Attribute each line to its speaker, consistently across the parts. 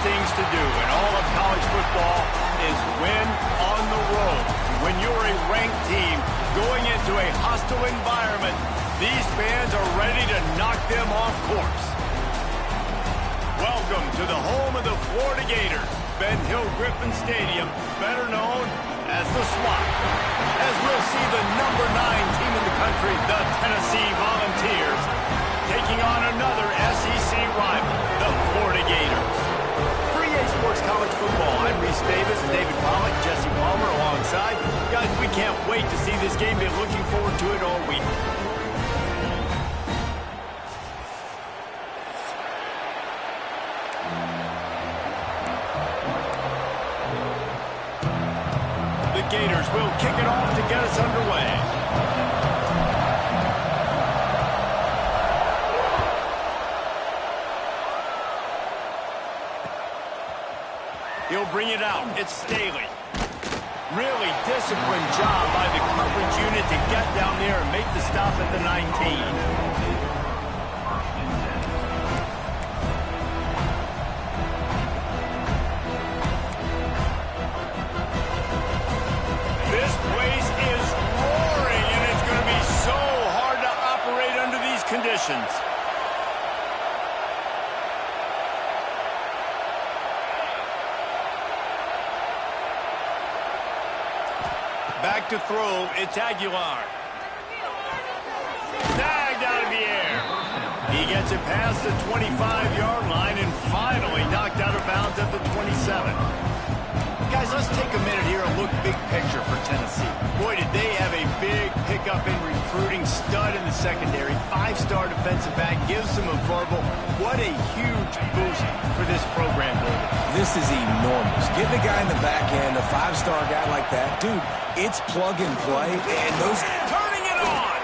Speaker 1: things to do in all of college football is win on the road. When you're a ranked team going into a hostile environment, these fans are ready to knock them off course. Welcome to the home of the Florida Gators, Ben Hill Griffin Stadium, better known as the SWAT. As we'll see the number 9 team in the country, the Tennessee Volunteers, taking on another SEC rival, the Florida Gators. For EA Sports College Football, I'm Reese Davis and David Pollack, Jesse Palmer alongside. Guys, we can't wait to see this game. Been looking forward to it all week. The Gators will kick it off to get us underway. He'll bring it out. It's Staley. Really disciplined job by the coverage unit to get down there and make the stop at the 19. This place is roaring, and it's going to be so hard to operate under these conditions. Back to throw, it's Aguilar. Snagged out of the air. He gets it past the 25-yard line and finally knocked out of bounds at the 27. Guys, let's take a minute here and look big picture for Tennessee. Boy, did they have a big pickup in recruiting. Stud in the secondary. 5-star defensive back. Gives them a verbal. What a huge boost for this program builder.
Speaker 2: This is enormous. Give the guy in the back end, a 5-star guy like that. Dude, it's plug and play. And those...
Speaker 1: Turning it on!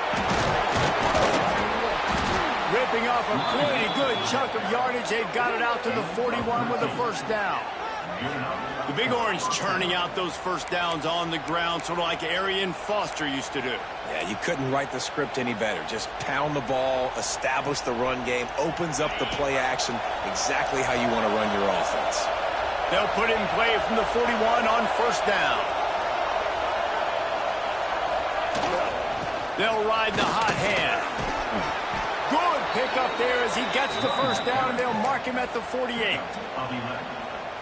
Speaker 1: Ripping off a pretty good chunk of yardage. They've got it out to the 41 with a first down. The Big Orange churning out those first downs on the ground, sort of like Arian Foster used to do.
Speaker 2: Yeah, you couldn't write the script any better. Just pound the ball, establish the run game, opens up the play action, exactly how you want to run your offense.
Speaker 1: They'll put it in play from the 41 on first down. They'll ride the hot hand. Good pickup there as he gets the first down, and they'll mark him at the 48.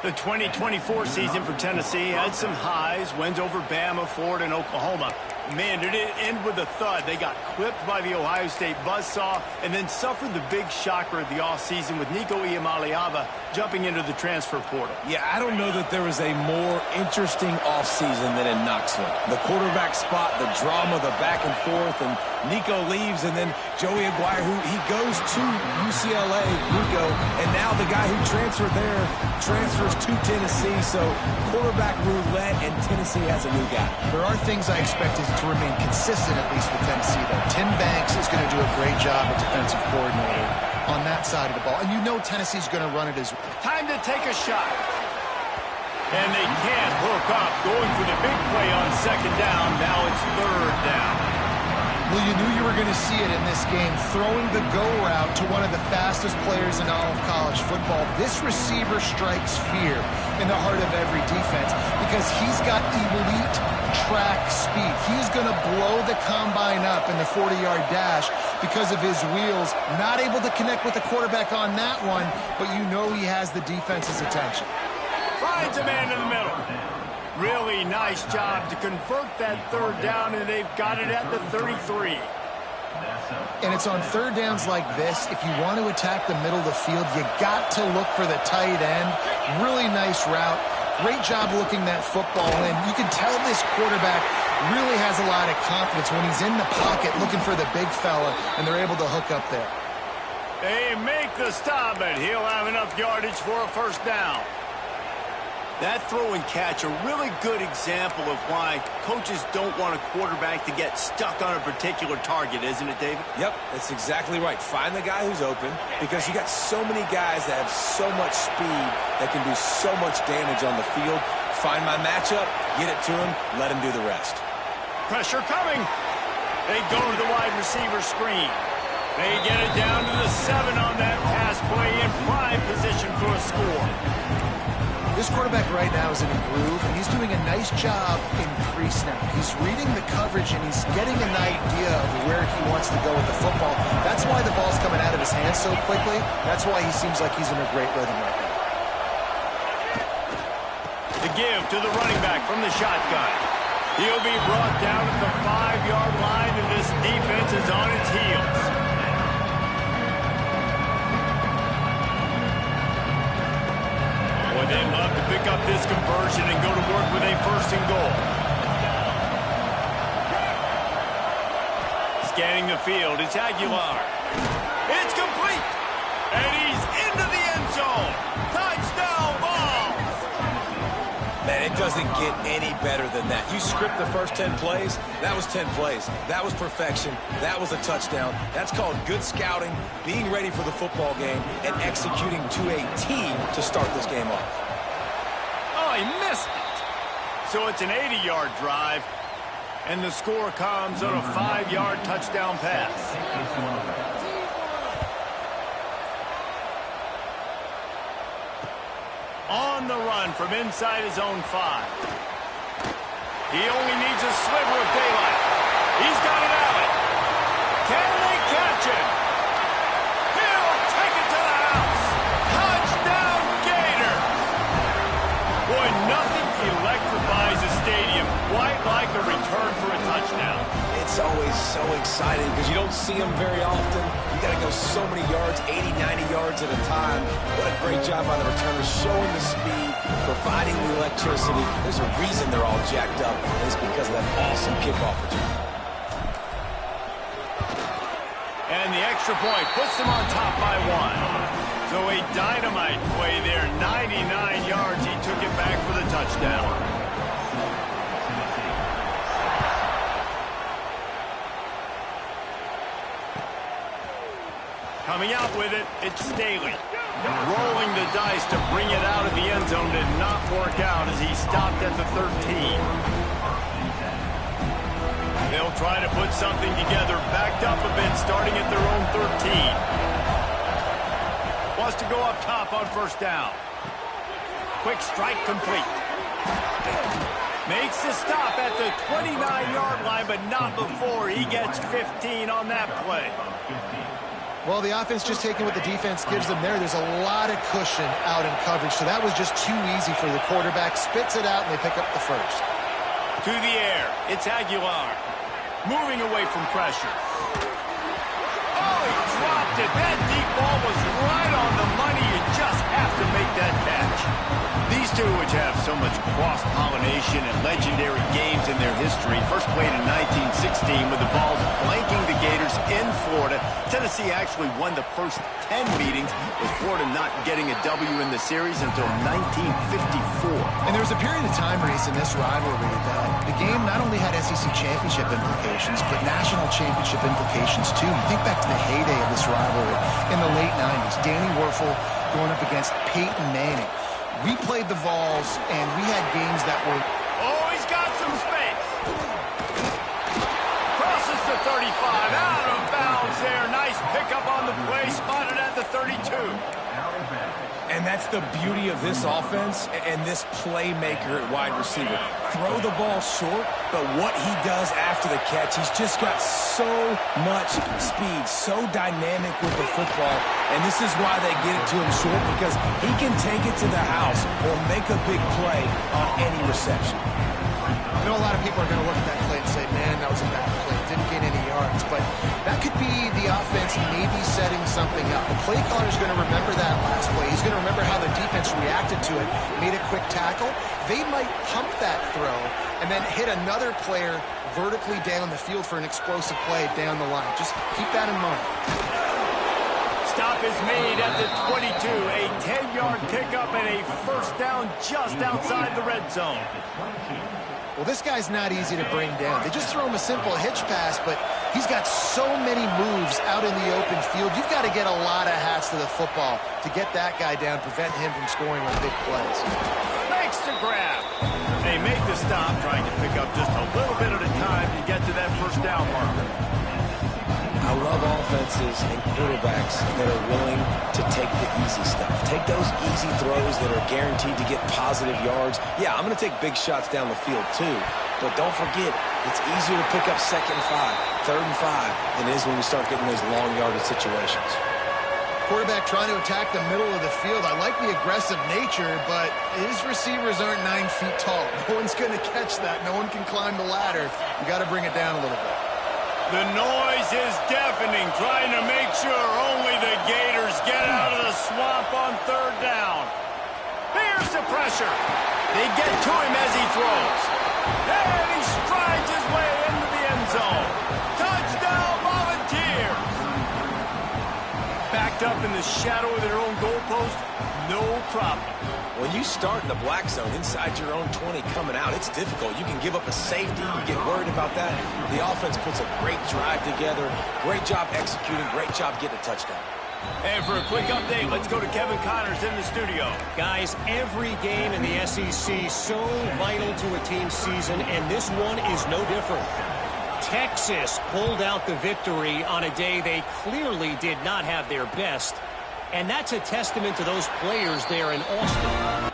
Speaker 1: The 2024 season for Tennessee had some highs, wins over Bama, Florida, and Oklahoma. Man, did it end with a thud. They got clipped by the Ohio State buzzsaw and then suffered the big shocker of the offseason with Nico Iamaleava jumping into the transfer portal.
Speaker 2: Yeah, I don't know that there was a more interesting offseason than in Knoxville. The quarterback spot, the drama, the back and forth, and Nico leaves, and then Joey Aguirre, who he goes to UCLA, Nico, and now the guy who transferred there transfers to Tennessee. So quarterback roulette, and Tennessee has a new guy.
Speaker 3: There are things I expected to remain consistent, at least with Tennessee, though. Tim Banks is going to do a great job as defensive coordinator on that side of the ball. And you know Tennessee's going to run it as well.
Speaker 1: Time to take a shot. And they can't hook up. Going for the big play on second down. Now it's third down.
Speaker 3: Well, you knew you were going to see it in this game, throwing the go route to one of the fastest players in all of college football. This receiver strikes fear in the heart of every defense because he's got elite track speed. He's going to blow the combine up in the 40-yard dash because of his wheels. Not able to connect with the quarterback on that one, but you know he has the defense's attention.
Speaker 1: Finds a man in the middle. Really nice job to convert that third down, and they've got it at the 33.
Speaker 3: And it's on third downs like this, if you want to attack the middle of the field, you got to look for the tight end. Really nice route. Great job looking that football in. You can tell this quarterback really has a lot of confidence when he's in the pocket looking for the big fella, and they're able to hook up there.
Speaker 1: They make the stop, but he'll have enough yardage for a first down. That throw and catch, a really good example of why coaches don't want a quarterback to get stuck on a particular target, isn't it, David?
Speaker 2: Yep, that's exactly right. Find the guy who's open because you got so many guys that have so much speed that can do so much damage on the field. Find my matchup, get it to him, let him do the rest.
Speaker 1: Pressure coming. They go to the wide receiver screen. They get it down to the 7 on that pass play in prime position for a score.
Speaker 3: This quarterback right now is in a groove, and he's doing a nice job in pre-snap. He's reading the coverage, and he's getting an idea of where he wants to go with the football. That's why the ball's coming out of his hands so quickly. That's why he seems like he's in a great rhythm right now.
Speaker 1: The give to the running back from the shotgun. He'll be brought down at the 5-yard line, and this defense is on its heels. Boy, they'd love to pick up this conversion and go to work with a 1st and goal. Scanning the field, it's Aguilar. It's complete, and he's into the end zone. Touchdown ball.
Speaker 2: Man, it doesn't get any better than that. You script the first 10 plays, that was 10 plays. That was perfection. That was a touchdown. That's called good scouting, being ready for the football game, and executing to a team to start this game off.
Speaker 1: Oh, he missed it. So it's an 80-yard drive, and the score comes on a 5-yard touchdown pass. On the run from inside his own 5. He only needs a sliver of daylight. He's got it out. Can they catch him? He'll take it to the house. Touchdown, Gator. Boy, nothing electrifies a stadium quite like a return for a touchdown.
Speaker 2: It's always so exciting because you don't see them very often. You got to go so many yards, 80, 90 yards at a time. What a great job by the returners, showing the speed, providing the electricity. There's a reason they're all jacked up, and it's because of that awesome kickoff return.
Speaker 1: And the extra point puts them on top by 1. So a dynamite play there, 99 yards. He took it back for the touchdown. Coming out with it, it's Staley. Rolling the dice to bring it out of the end zone did not work out as he stopped at the 13. They'll try to put something together, backed up a bit, starting at their own 13. Wants to go up top on 1st down. Quick strike complete. Makes the stop at the 29-yard line, but not before he gets 15 on that play.
Speaker 3: Well, the offense just taking what the defense gives them there. There's a lot of cushion out in coverage, so that was just too easy for the quarterback. Spits it out, and they pick up the 1st.
Speaker 1: To the air, it's Aguilar. Moving away from pressure. Oh, he dropped it. That deep ball was right on the money. You just have to make that catch. These two, which have so much cross-pollination and legendary games in their history, first played in 1916 with the Vols blanking the Gators in Florida. Tennessee actually won the first 10 meetings, with Florida not getting a W in the series until 1954.
Speaker 3: And there was a period of time, Reese, in this rivalry that the game not only had SEC championship implications, but national championship implications, too. You think back to the heyday of this rivalry in the late 90s. Danny Werfel going up against Peyton Manning. We played the Vols, and we had games that were...
Speaker 1: Oh, he's got some space. Crosses the 35, out of bounds there. Nice pickup on the play, spotted at the 32.
Speaker 2: And that's the beauty of this offense and this playmaker at wide receiver. Throw the ball short, but what he does after the catch, he's just got so much speed, so dynamic with the football. And this is why they get it to him short, because he can take it to the house or make a big play on any reception.
Speaker 3: I know a lot of people are going to look at that play and say, man, that was a bad play. Didn't get any yards. But that could be the offense maybe setting something up. The play caller is going to remember that last play. He's going to remember how the defense reacted to it, made a quick tackle. They might pump that throw and then hit another player vertically down the field for an explosive play down the line. Just keep that in mind.
Speaker 1: Stop is made at the 22. A 10-yard pickup and a 1st down just outside the red zone.
Speaker 3: Well, this guy's not easy to bring down. They just throw him a simple hitch pass, but he's got so many moves out in the open field. You've got to get a lot of hats to the football to get that guy down, prevent him from scoring on big plays.
Speaker 1: Makes the grab. They make the stop, trying to pick up just a little bit at a time to get to that 1st down marker.
Speaker 2: I love offenses and quarterbacks that are willing to take the easy stuff. Take those easy throws that are guaranteed to get positive yards. Yeah, I'm going to take big shots down the field too, but don't forget, it's easier to pick up 2nd and 5, 3rd and 5 than it is when we start getting those long yardage situations.
Speaker 3: Quarterback trying to attack the middle of the field. I like the aggressive nature, but his receivers aren't 9 feet tall. No one's going to catch that. No one can climb the ladder. You got to bring it down a little bit.
Speaker 1: The noise is deafening, trying to make sure only the Gators get out of the swamp on 3rd down. Here's the pressure. They get to him as he throws. And he strides his way into the end zone. Touchdown, Volunteers! Backed up in the shadow of their own goalpost, no problem.
Speaker 2: When you start in the black zone inside your own 20 coming out, it's difficult. You can give up a safety. You get worried about that. The offense puts a great drive together. Great job executing. Great job getting a touchdown.
Speaker 1: And for a quick update, let's go to Kevin Connors in the studio.
Speaker 4: Guys, every game in the SEC so vital to a team's season, and this one is no different. Texas pulled out the victory on a day they clearly did not have their best. And that's a testament to those players there in Austin.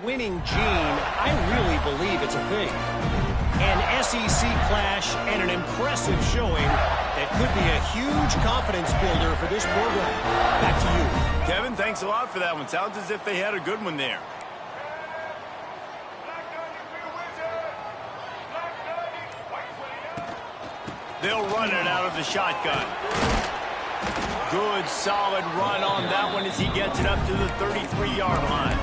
Speaker 4: Winning Gene, I really believe it's a thing. An SEC clash and an impressive showing that could be a huge confidence builder for this program. Back to you.
Speaker 1: Kevin, thanks a lot for that one. Sounds as if they had a good one there. They'll run it out of the shotgun. Good, solid run on that one as he gets it up to the 33-yard line.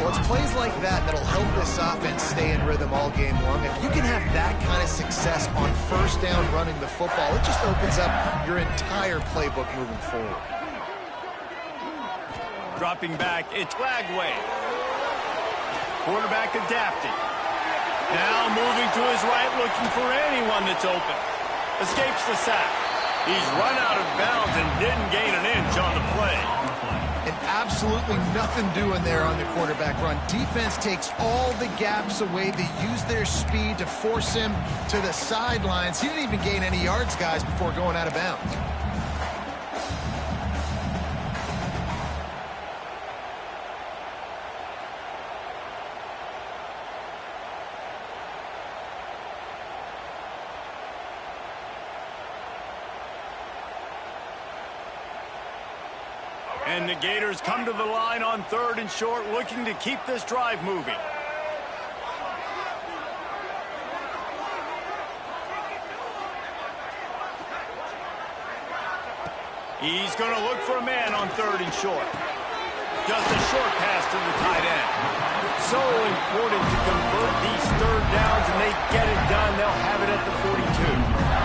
Speaker 3: Well, it's plays like that that'll help this offense stay in rhythm all game long. If you can have that kind of success on 1st down running the football, it just opens up your entire playbook moving forward.
Speaker 1: Dropping back, it's Lagway. Quarterback adapting. Now moving to his right, looking for anyone that's open. Escapes the sack. He's run out of bounds and didn't gain an inch on the play.
Speaker 3: And absolutely nothing doing there on the quarterback run. Defense takes all the gaps away. They use their speed to force him to the sidelines. He didn't even gain any yards, guys, before going out of bounds.
Speaker 1: And the Gators come to the line on 3rd and short, looking to keep this drive moving. He's going to look for a man on 3rd and short. Just a short pass to the tight end. So important to convert these 3rd downs, and they get it done. They'll have it at the 42.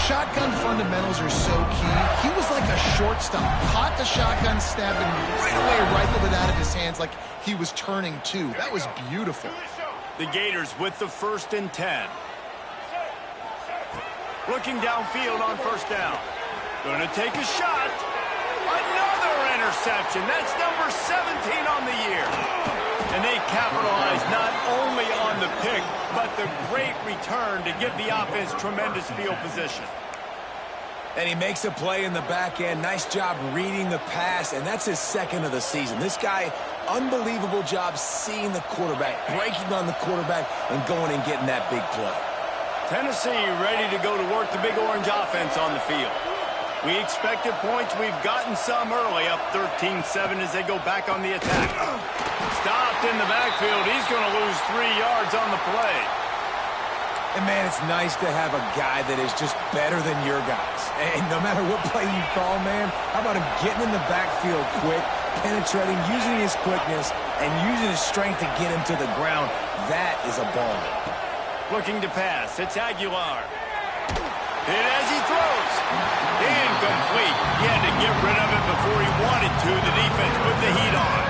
Speaker 3: Shotgun fundamentals are so key. He was like a shortstop. Caught the shotgun snap and right away rifled it out of his hands like he was turning two. That was beautiful.
Speaker 1: The Gators with the 1st and 10. Looking downfield on 1st down. Going to take a shot. Another interception. That's number 17 on the year. And they capitalize not only on the pick, but the great return to give the offense tremendous field position.
Speaker 2: And he makes a play in the back end. Nice job reading the pass, and that's his second of the season. This guy, unbelievable job seeing the quarterback, breaking on the quarterback, and going and getting that big play.
Speaker 1: Tennessee ready to go to work the Big Orange offense on the field. We expected points. We've gotten some early, up 13-7 as they go back on the attack. Stopped in the backfield. He's going to lose 3 yards on the play.
Speaker 2: And, man, it's nice to have a guy that is just better than your guys. And no matter what play you call, man, how about him getting in the backfield quick, penetrating, using his quickness, and using his strength to get him to the ground. That is a ball.
Speaker 1: Looking to pass. It's Aguilar. And as he throws, incomplete. He had to get rid of it before he wanted to. The defense put the heat on.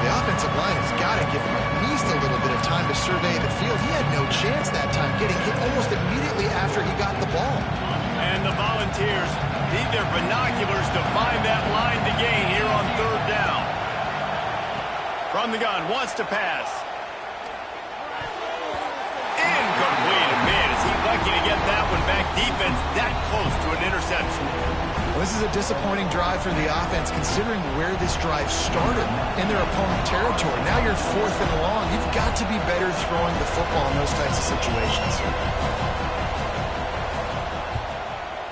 Speaker 3: The offensive line has got to give him at least a little bit of time to survey the field. He had no chance that time, getting hit almost immediately after he got the ball.
Speaker 1: And the Volunteers need their binoculars to find that line to gain here on 3rd down. From the gun, wants to pass. Incomplete. Man, is he lucky to get that one back. Defense that close to an interception.
Speaker 3: Well, this is a disappointing drive for the offense, considering where this drive started in their opponent territory. Now you're 4th and long. You've got to be better throwing the football in those types of situations.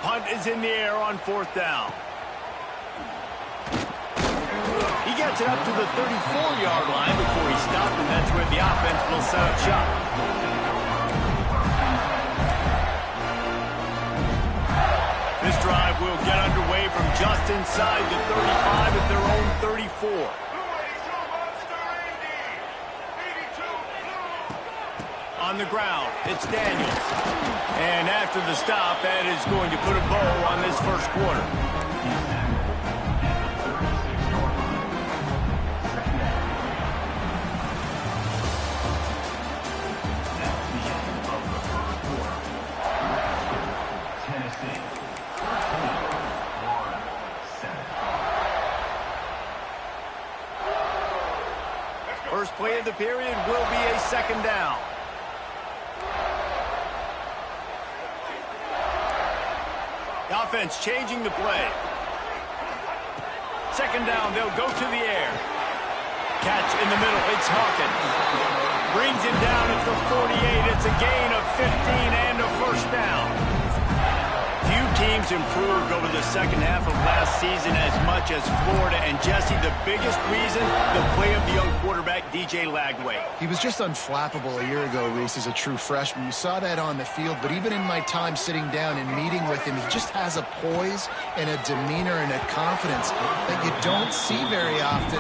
Speaker 1: Punt is in the air on 4th down. He gets it up to the 34-yard line before he stopped, and that's where the offense will set up shop. This drive will get underway from just inside the 35 at their own 34. On the ground, it's Daniels. And after the stop, that is going to put a bow on this first quarter. First play of the period will be a 2nd down. The offense changing the play. 2nd down, they'll go to the air. Catch in the middle, it's Hawkins. Brings him down at the 48. It's a gain of 15 and a 1st down. Few teams improved over the second half of last season as much as Florida. And, Jesse, the biggest reason, the play of the young quarterback, DJ Lagway.
Speaker 3: He was just unflappable a year ago, Reese, as a true freshman. You saw that on the field, but even in my time sitting down and meeting with him, he just has a poise and a demeanor and a confidence that you don't see very often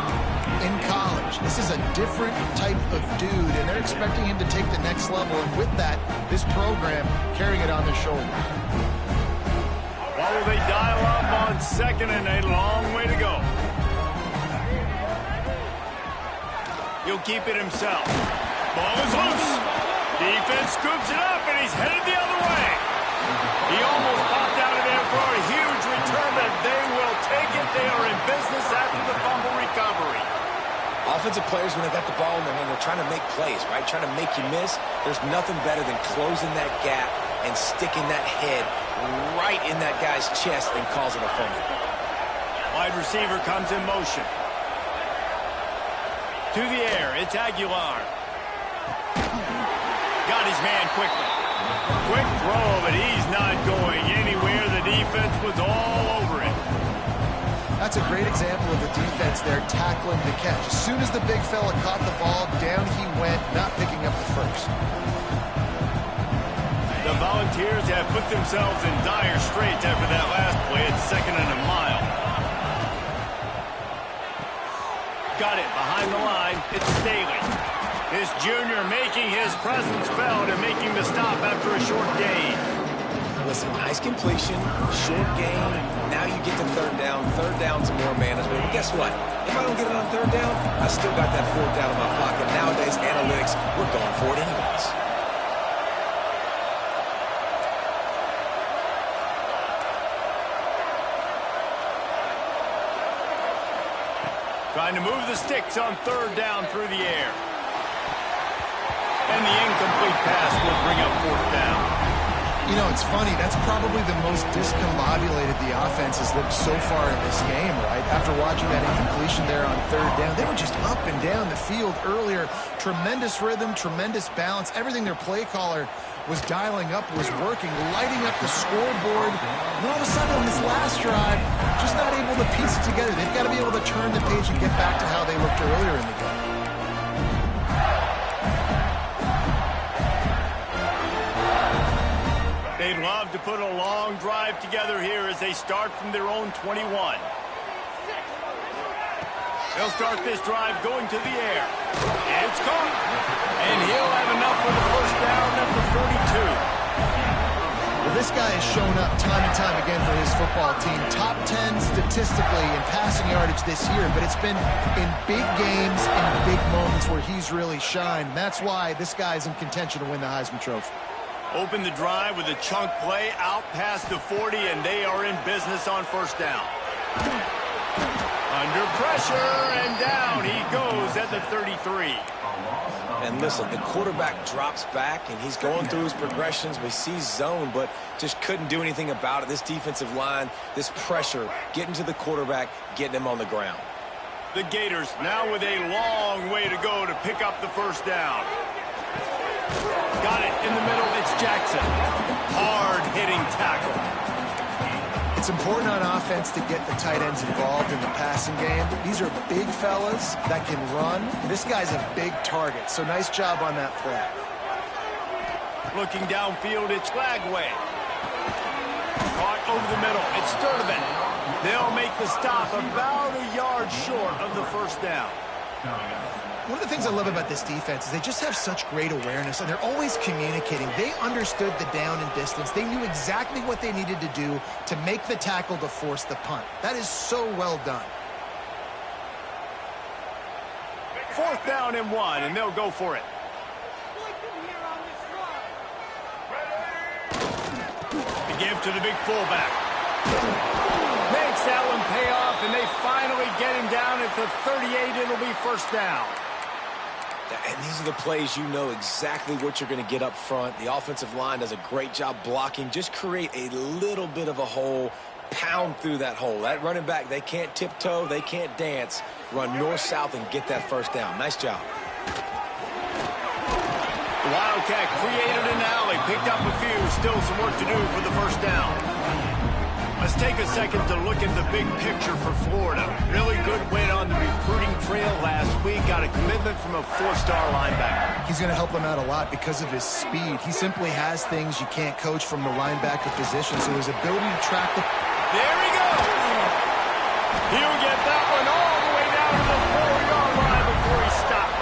Speaker 3: in college. This is a different type of dude, and they're expecting him to take the next level. And with that, this program carrying it on their shoulders.
Speaker 1: While they dial up on 2nd and a long way to go. He'll keep it himself. Ball is loose. Defense scoops it up, and he's headed the other way. He almost popped out of there for a huge return, but they will take it. They are in business after the fumble recovery.
Speaker 2: Offensive players, when they got the ball in their hand, they're trying to make plays, right? Trying to make you miss. There's nothing better than closing that gap and sticking that head right in that guy's chest and causing a fumble.
Speaker 1: Wide receiver comes in motion. To the air, it's Aguilar. Got his man quickly. Quick throw, but he's not going anywhere. The defense was all over it.
Speaker 3: That's a great example of the defense there tackling the catch. As soon as the big fella caught the ball, down he went, not picking up the first.
Speaker 1: The Volunteers have put themselves in dire straits after that last play. It's 2nd and a mile. Got it behind the line. It's Staley. This junior making his presence felt and making the stop after a short gain.
Speaker 2: Listen, nice completion, short gain. Now you get to 3rd down. 3rd down's more manageable. But guess what? If I don't get it on 3rd down, I still got that 4th down in my pocket. Nowadays, analytics, we're going for it anyways.
Speaker 1: Trying to to move the sticks on third down through the air. And the incomplete pass will bring up fourth down.
Speaker 3: You know, it's funny. That's probably the most discombobulated the offense has looked so far in this game, right? After watching that incompletion there on third down, they were just up and down the field earlier. Tremendous rhythm, tremendous balance. Everything their play caller was dialing up was working, lighting up the scoreboard. And all of a sudden on this last drive, just not able to piece it together. They've got to be able to turn the page and get back to how they looked earlier in the game.
Speaker 1: They'd love to put a long drive together here as they start from their own 21. They'll start this drive going to the air. And it's caught. And he'll have enough for the first down at the 42.
Speaker 3: Well, this guy has shown up time and time again for his football team. Top 10 statistically in passing yardage this year, but it's been in big games and big moments where he's really shined. That's why this guy's in contention to win the Heisman Trophy.
Speaker 1: Open the drive with a chunk play out past the 40, and they are in business on first down. Under pressure, and down he goes at the 33.
Speaker 2: And listen, the quarterback drops back, and he's going through his progressions. We see zone, but just couldn't do anything about it. This defensive line, this pressure, getting to the quarterback, getting him on the ground.
Speaker 1: The Gators now with a long way to go to pick up the first down. Got it in the middle. It's Jackson. Hard-hitting tackle.
Speaker 3: It's important on offense to get the tight ends involved in the passing game. These are big fellas that can run. This guy's a big target, so nice job on that play.
Speaker 1: Looking downfield, it's Lagway. Caught over the middle. It's Sturdivant. They'll make the stop about a yard short of the first down.
Speaker 3: One of the things I love about this defense is they just have such great awareness, and they're always communicating. They understood the down and distance. They knew exactly what they needed to do to make the tackle to force the punt. That is so well done.
Speaker 1: Fourth down and 1, and they'll go for it. The give to the big fullback. Makes that one pay off, and they finally get him down at the 38. It'll be first down.
Speaker 2: And these are the plays you know exactly what you're going to get up front. The offensive line does a great job blocking. Just create a little bit of a hole, pound through that hole. That running back, they can't tiptoe, they can't dance. Run north-south and get that first down. Nice job.
Speaker 1: The Wildcat created an alley, picked up a few, still some work to do for the first down. Let's take a second to look at the big picture for Florida. Really good win on the recruiting trail last week. Got a commitment from a four-star linebacker.
Speaker 3: He's going to help them out a lot because of his speed. He simply has things you can't coach from the linebacker position, so his ability to track the...
Speaker 1: There he goes! He'll get that one all the way down to the 4-yard line before he stopped.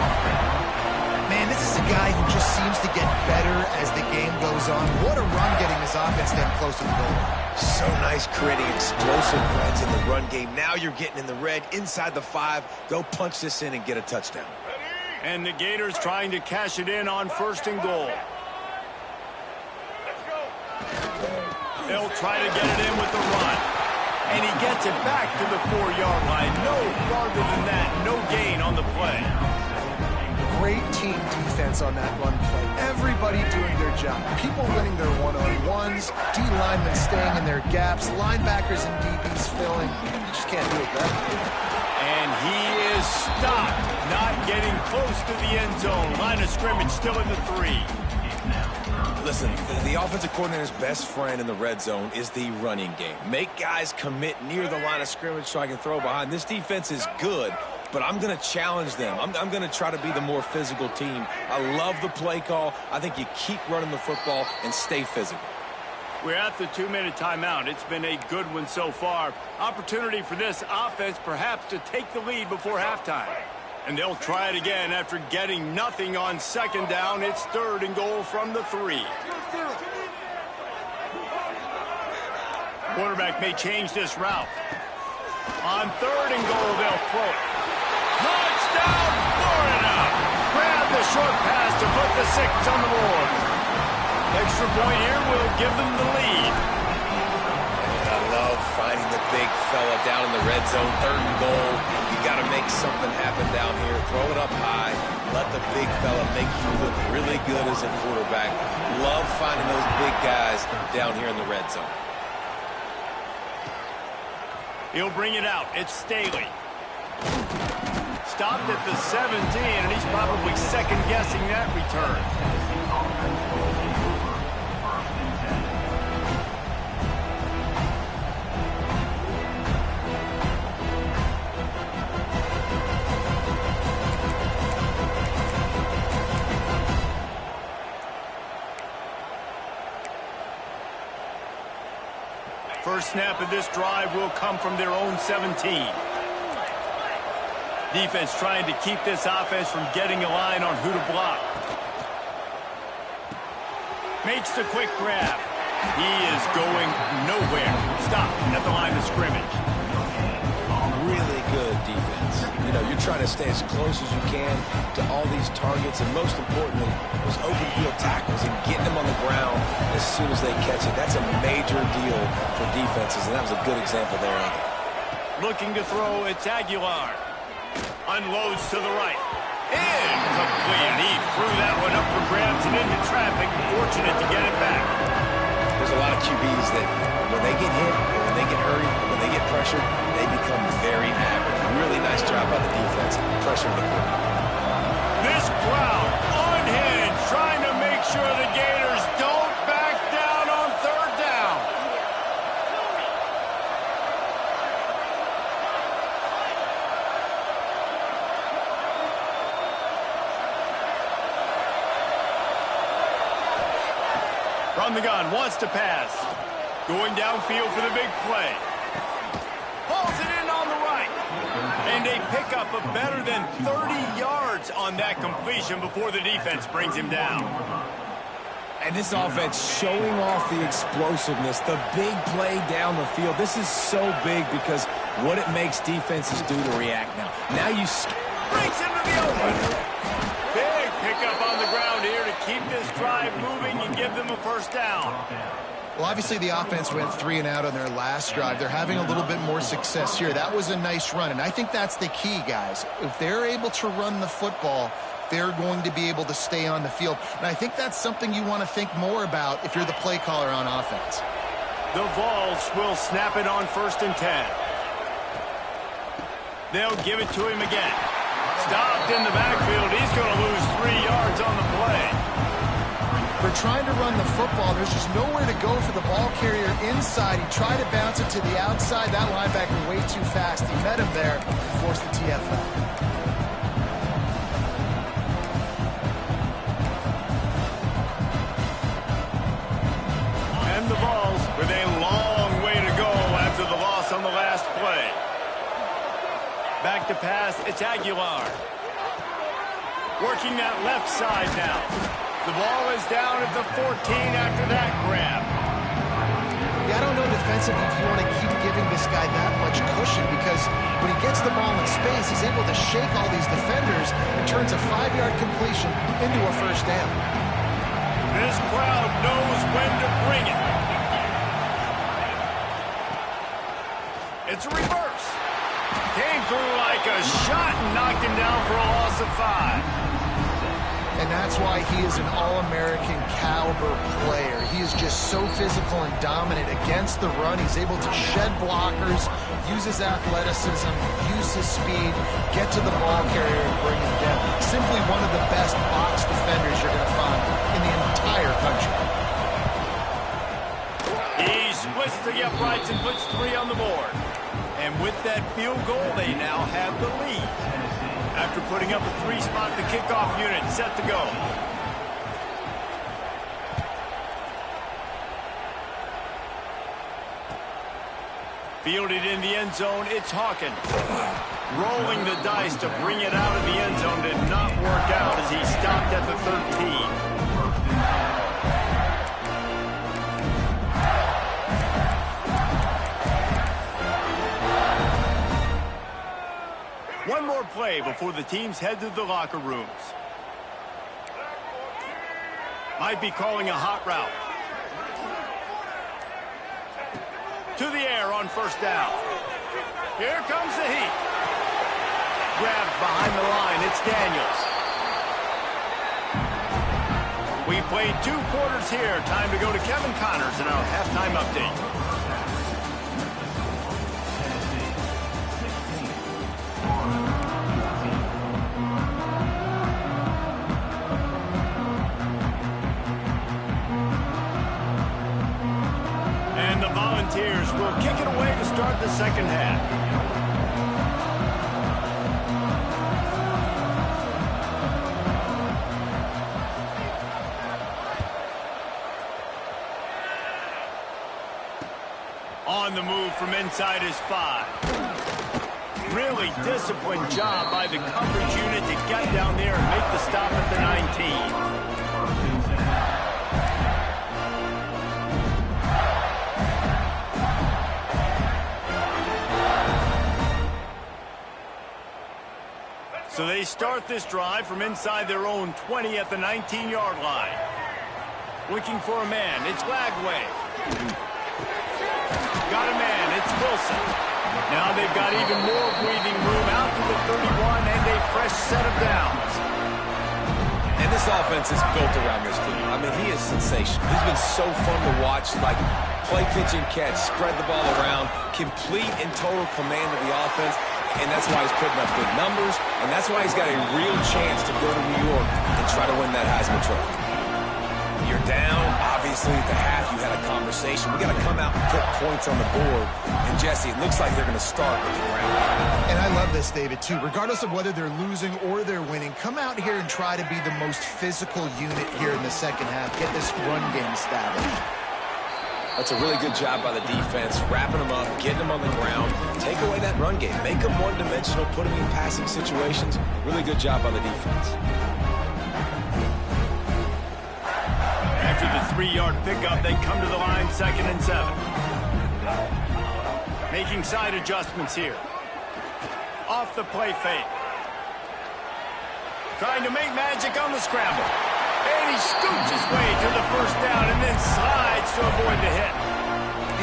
Speaker 3: Man, this is a guy who just seems to get better as the game goes on. What a run getting his offense down close to the goal line.
Speaker 2: So nice creating explosive runs in the run game. Now you're getting in the red inside the 5. They'll punch this in and get a touchdown.
Speaker 1: And the Gators trying to cash it in on first and goal. They'll try to get it in with the run. And he gets it back to the 4-yard line. No farther than that. No gain on the play.
Speaker 3: Great team defense on that run play. Everybody doing their job. People winning their one-on-ones, D linemen staying in their gaps, linebackers and DBs filling. You just can't do it better.
Speaker 1: And he is stopped, not getting close to the end zone. Line of scrimmage still in the 3.
Speaker 2: Listen, the offensive coordinator's best friend in the red zone is the running game. Make guys commit near the line of scrimmage so I can throw behind. This defense is good, but I'm going to challenge them. I'm going to try to be the more physical team. I love the play call. I think you keep running the football and stay physical.
Speaker 1: We're at the 2-minute timeout. It's been a good one so far. Opportunity for this offense perhaps to take the lead before halftime. And they'll try it again after getting nothing on second down. It's third and goal from the 3. Quarterback may change this route. On third and goal, they'll throw it. Touchdown, Florida! Grab the short pass to put the 6 on the board. Extra point here will give them the lead.
Speaker 2: I love finding the big fella down in the red zone, 3rd and goal. You got to make something happen down here. Throw it up high. Let the big fella make you look really good as a quarterback. Love finding those big guys down here in the red zone.
Speaker 1: He'll bring it out. It's Staley. Stopped at the 17, and he's probably second-guessing that return. First snap of this drive will come from their own 17. Defense trying to keep this offense from getting a line on who to block. Makes the quick grab. He is going nowhere. Stop at the line of scrimmage.
Speaker 2: Really good defense. You know, you're trying to stay as close as you can to all these targets, and most importantly, those open field tackles and getting them on the ground as soon as they catch it. That's a major deal for defenses, and that was a good example there of it.
Speaker 1: Looking to throw, it's Aguilar. Unloads to the right. Incomplete. He threw that one up for grabs and into traffic. Fortunate to get it back.
Speaker 2: There's a lot of QBs that when they get hit, and when they get hurried, and when they get pressured, they become very average. Really nice job by the defense, pressuring the quarterback.
Speaker 1: This crowd unhinged, trying to make sure the Gators don't back down on 3rd down. From the gun, wants to pass. Going downfield for the big play. Pulls it in on the right. And a pickup of better than 30 yards on that completion before the defense brings him down.
Speaker 2: And this offense showing off the explosiveness, the big play down the field. This is so big because what it makes defenses do to react now. Now you
Speaker 1: breaks into the open. Big pickup on the ground here to keep this drive moving and give them a first down.
Speaker 3: Well, obviously the offense went 3 and out on their last drive. They're having a little bit more success here. That was a nice run, and I think that's the key, guys. If they're able to run the football, they're going to be able to stay on the field. And I think that's something you want to think more about if you're the play caller on offense.
Speaker 1: The Vols will snap it on 1st and 10. They'll give it to him again. Stopped in the backfield. He's going to lose 3 yards on the play.
Speaker 3: They're trying to run the football. There's just nowhere to go for the ball carrier inside. He tried to bounce it to the outside. That linebacker way too fast. He met him there and forced the TFL.
Speaker 1: And the Vols with a long way to go after the loss on the last play. Back to pass, it's Aguilar. Working that left side now. The ball is down at the 14 after that grab.
Speaker 3: Yeah, I don't know defensively if you want to keep giving this guy that much cushion, because when he gets the ball in space, he's able to shake all these defenders and turns a 5-yard completion into a first down.
Speaker 1: This crowd knows when to bring it. It's a reverse. Came through like a shot and knocked him down for a loss of 5.
Speaker 3: And that's why he is an All-American caliber player. He is just so physical and dominant against the run. He's able to shed blockers, use his athleticism, use his speed, get to the ball carrier and bring him down. Simply one of the best box defenders you're going to find in the entire country.
Speaker 1: He splits the uprights and puts 3 on the board. And with that field goal, they now have the lead. After putting up a 3-spot, the kickoff unit set to go. Fielded in the end zone, it's Hawkins. Rolling the dice to bring it out of the end zone did not work out as he stopped at the 13. One more play before the teams head to the locker rooms. Might be calling a hot route. to the air on first down. Here comes the heat. Grabbed behind the line, it's Daniels. We've played 2 quarters here. Time to go to Kevin Connors in our halftime update. And the Volunteers will kick it away to start the second half. On the move from inside his 5. Really disciplined job by the coverage unit to get down there and make the stop at the 19. So they start this drive from inside their own 20 at the 19-yard line. Looking for a man, it's Lagway. Got a man, it's Wilson. Now they've got even more breathing room out to the 31 and a fresh set of downs.
Speaker 2: And this offense is built around this team. I mean, he is sensational. He's been so fun to watch, like play, pitch, and catch, spread the ball around, complete and total command of the offense, and that's why he's putting up big numbers, and that's why he's got a real chance to go to New York and try to win that Heisman Trophy. You're down. Obviously, at the half, you had a conversation. We got to come out and put points on the board. And, Jesse, it looks like they're going to start with the ground.
Speaker 3: And I love this, David, too. Regardless of whether they're losing or they're winning, come out here and try to be the most physical unit here in the second half. Get this run game established.
Speaker 2: That's a really good job by the defense, wrapping them up, getting them on the ground. Take away that run game. Make them one-dimensional, put them in passing situations. Really good job by the defense.
Speaker 1: After the 3-yard pickup, they come to the line 2nd and 7. Making side adjustments here. Off the play fake. Trying to make magic on the scramble. And he scoops his way to the first down and then slides to avoid the hit.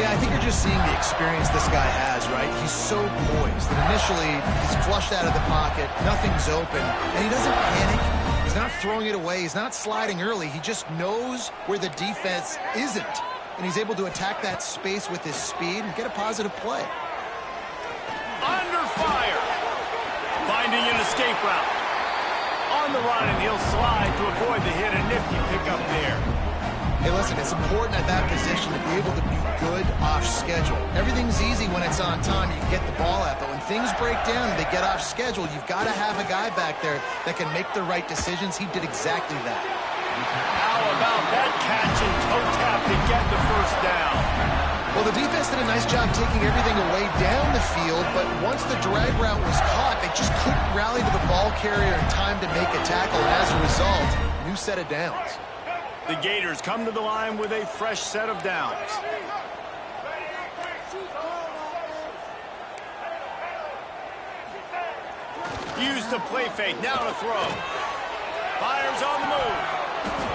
Speaker 3: Yeah, I think you're just seeing the experience this guy has, right? He's so poised that initially he's flushed out of the pocket, nothing's open, and he doesn't panic. He's not throwing it away. He's not sliding early. He just knows where the defense isn't, and he's able to attack that space with his speed and get a positive play.
Speaker 1: Under fire. Finding an escape route. On the run, and he'll slide to avoid the hit. A nifty pickup there.
Speaker 3: Hey, listen, it's important at that position to be able to be good off schedule. Everything's easy when it's on time. You can get the ball out, but when things break down and they get off schedule, you've got to have a guy back there that can make the right decisions. He did exactly that.
Speaker 1: How about that catch and toe tap to get the first down?
Speaker 3: Well, the defense did a nice job taking everything away down the field, but once the drag route was caught, they just couldn't rally to the ball carrier in time to make a tackle, and as a result, new set of downs.
Speaker 1: The Gators come to the line with a fresh set of downs. Used to play fake, now to throw. Fires on the move.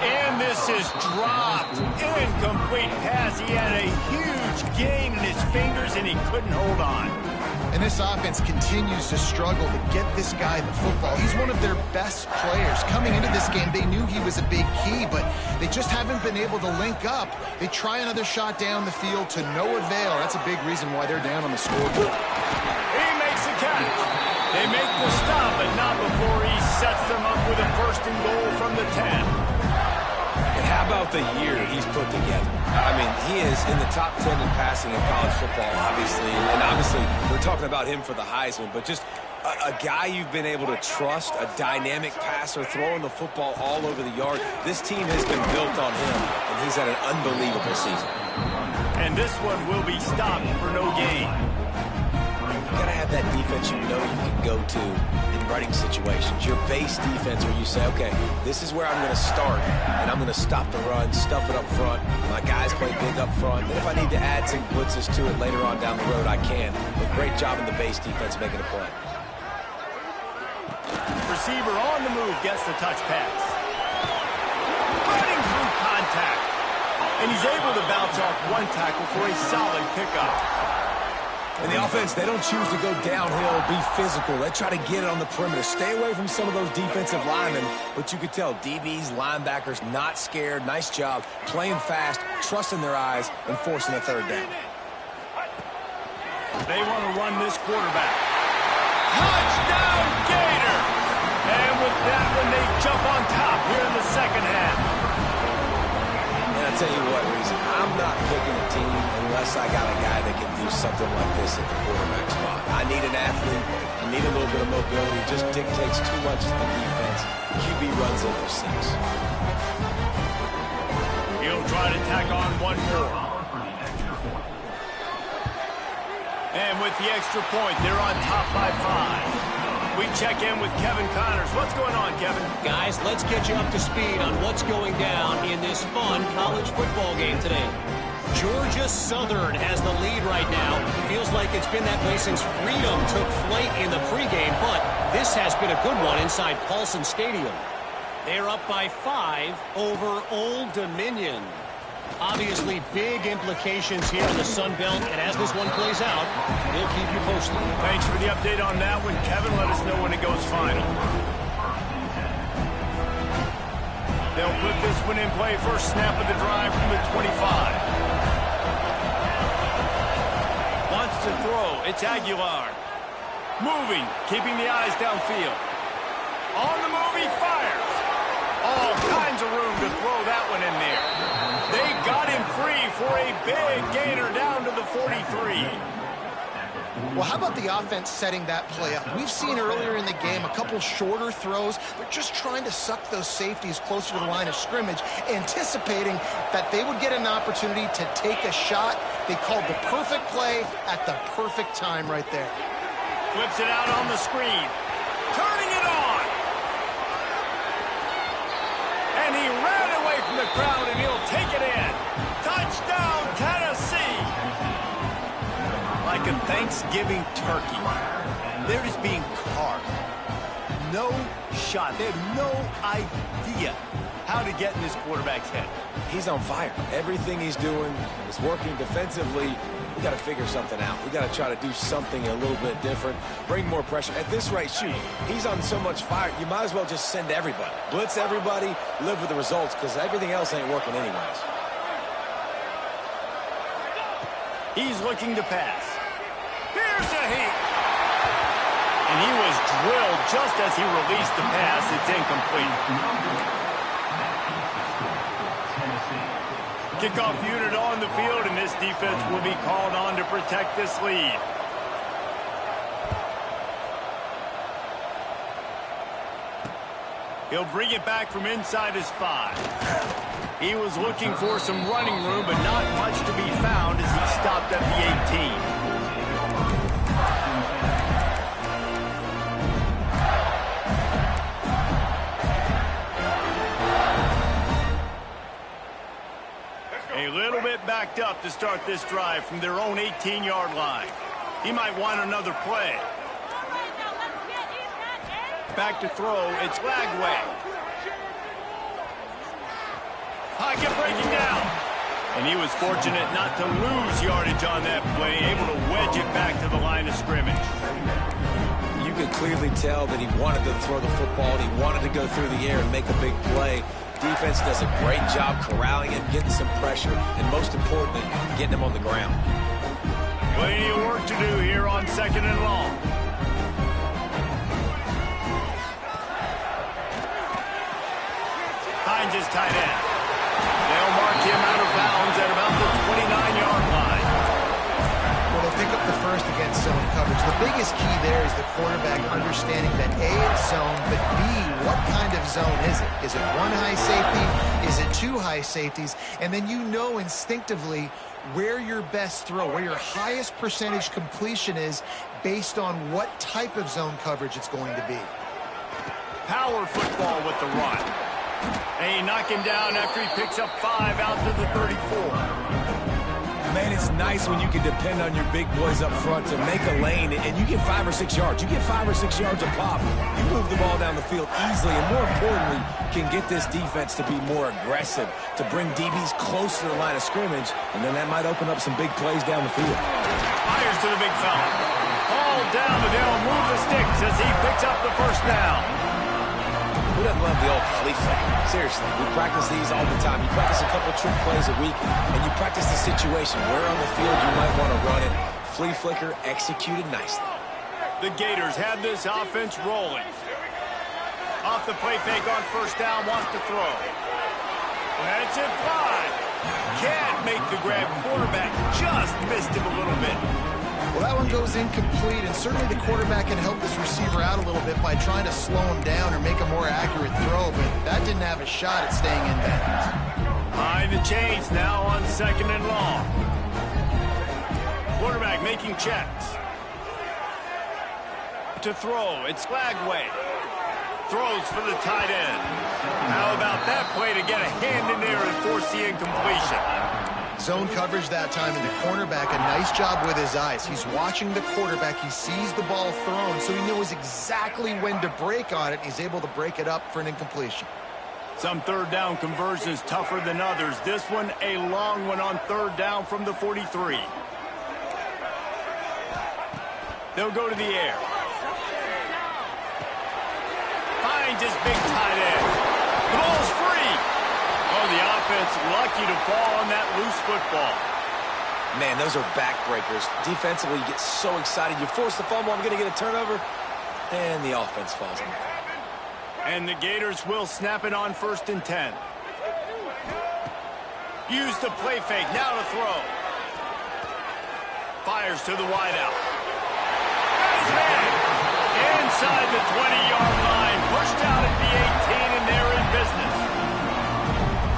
Speaker 1: And this is dropped. Incomplete pass. He had a huge gain in his fingers, and he couldn't hold on.
Speaker 3: And this offense continues to struggle to get this guy the football. He's one of their best players. Coming into this game, they knew he was a big key, but they just haven't been able to link up. They try another shot down the field to no avail. That's a big reason why they're down on the scoreboard.
Speaker 1: He makes the catch. They make the stop, but not before he sets them up with a first and goal from the 10.
Speaker 2: And how about the year he's put together? I mean, he is in the top 10 in passing in college football, obviously. And obviously, we're talking about him for the Heisman, but just a guy you've been able to trust, a dynamic passer, throwing the football all over the yard. This team has been built on him, and he's had an unbelievable season.
Speaker 1: And this one will be stopped for no gain.
Speaker 2: You got to have that defense you know you can go to in running situations. Your base defense where you say, okay, this is where I'm going to start, and I'm going to stop the run, stuff it up front. My guys play big up front. Then if I need to add some blitzes to it later on down the road, I can. But great job in the base defense making a play.
Speaker 1: Receiver on the move gets the touch pass. Running through contact. And he's able to bounce off one tackle for a solid pickup.
Speaker 2: And the offense, they don't choose to go downhill, be physical. They try to get it on the perimeter. Stay away from some of those defensive linemen. But you could tell DBs, linebackers, not scared. Nice job playing fast, trusting their eyes, and forcing a third down.
Speaker 1: They want to run this quarterback. Touchdown, Gator! And with that one, they jump on top here in the second half.
Speaker 2: And I'll tell you what, Reese, I'm not picking a team unless I got a guy that can do something like this at the quarterback spot. I need an athlete. I need a little bit of mobility. It just dictates too much of the defense. QB runs in for 6.
Speaker 1: He'll try to tack on one more. And with the extra point, they're on top by 5. We check in with Kevin Connors. What's going on, Kevin?
Speaker 4: Guys, let's get you up to speed on what's going down in this fun college football game today. Georgia Southern has the lead right now. Feels like it's been that way since Freedom took flight in the pregame, but this has been a good one inside Paulson Stadium. They're up by 5 over Old Dominion. Obviously, big implications here in the Sun Belt, and as this one plays out, we'll keep you posted.
Speaker 1: Thanks for the update on that one, Kevin. Let us know when it goes final. They'll put this one in play. First snap of the drive from the 25. Wants to throw. It's Aguilar. Moving, keeping the eyes downfield. On the move, he fires. All kinds of room to throw that one in there. They got him free for a big gainer down to the 43.
Speaker 3: Well, how about the offense setting that play up? We've seen earlier in the game a couple shorter throws. They're just trying to suck those safeties closer to the line of scrimmage, anticipating that they would get an opportunity to take a shot. They called the perfect play at the perfect time right there.
Speaker 1: Flips it out on the screen. Turning it on. And he ran away from the crowd, and he'll take it in. Touchdown, Tennessee. Like a Thanksgiving turkey, they're just being carved. No shot. They have no idea how to get in this quarterback's head.
Speaker 2: He's on fire. Everything he's doing is working defensively. We got to figure something out. We got to try to do something a little bit different, bring more pressure. At this rate, shoot, he's on so much fire, you might as well just send everybody. Blitz everybody, live with the results, because everything else ain't working anyways.
Speaker 1: He's looking to pass. Here's a heat. And he was drilled just as he released the pass. It's incomplete. Kickoff unit on the field, and this defense will be called on to protect this lead. He'll bring it back from inside his 5. He was looking for some running room, but not much to be found as he stopped at the 18. A little bit backed up to start this drive from their own 18-yard line. He might want another play. Back to throw, it's Lagway. Pocket breaking down. And he was fortunate not to lose yardage on that play, able to wedge it back to the line of scrimmage.
Speaker 2: You could clearly tell that he wanted to throw the football, and he wanted to go through the air and make a big play. Defense does a great job corralling him, getting some pressure, and most importantly, getting him on the ground.
Speaker 1: Plenty of work to do here on 2nd and long. Hines is tight end. They'll mark him out of bounds at about the 29-yard line.
Speaker 3: Well, they'll pick up the first against zone coverage. The biggest key there is the quarterback understanding that A, it's zone, but B, what kind of zone is it? Is it one high safety? Is it two high safeties? And then you know instinctively where your best throw, where your highest percentage completion is based on what type of zone coverage it's going to be.
Speaker 1: Power football with the run. And he knock him down after he picks up 5 out to the 34.
Speaker 2: Man, And it's nice when you can depend on your big boys up front to make a lane, and you get 5 or 6 yards. You get 5 or 6 yards a pop. You move the ball down the field easily, and more importantly, can get this defense to be more aggressive, to bring DBs close to the line of scrimmage, and then that might open up some big plays down the field.
Speaker 1: Fires to the big fella. Ball down, but they'll move the sticks as he picks up the first down.
Speaker 2: Who doesn't love the old flea flick? Seriously, we practice these all the time. You practice a couple trick plays a week, and you practice the situation. Where on the field you might want to run it. Flea flicker executed nicely.
Speaker 1: The Gators have this offense rolling. Off the play fake on first down, wants to throw. That's it fly. Can't make the grab. Quarterback just missed him a little bit.
Speaker 3: Well, that one goes incomplete, and certainly the quarterback can help this receiver out a little bit by trying to slow him down or make a more accurate throw, but that didn't have a shot at staying in bounds.
Speaker 1: Behind the chains now on 2nd and long. Quarterback making checks. To throw, it's Lagway. Throws for the tight end. How about that play to get a hand in there and force the incompletion?
Speaker 3: Zone coverage that time, and the cornerback, a nice job with his eyes. He's watching the quarterback. He sees the ball thrown, so he knows exactly when to break on it. He's able to break it up for an incompletion.
Speaker 1: Some third down conversions tougher than others. This one, a long one on 3rd down from the 43. They'll go to the air. Finds his big tight end. The ball's free. Oh, the offense lucky to fall on that loose football.
Speaker 2: Man, those are backbreakers. Defensively, you get so excited. You force the fumble, I'm going to get a turnover, and the offense falls in.
Speaker 1: And the Gators will snap it on 1st and 10. Use the play fake, now to throw. Fires to the wideout. Inside the 20-yard line, pushed out at the 18, and they're in business.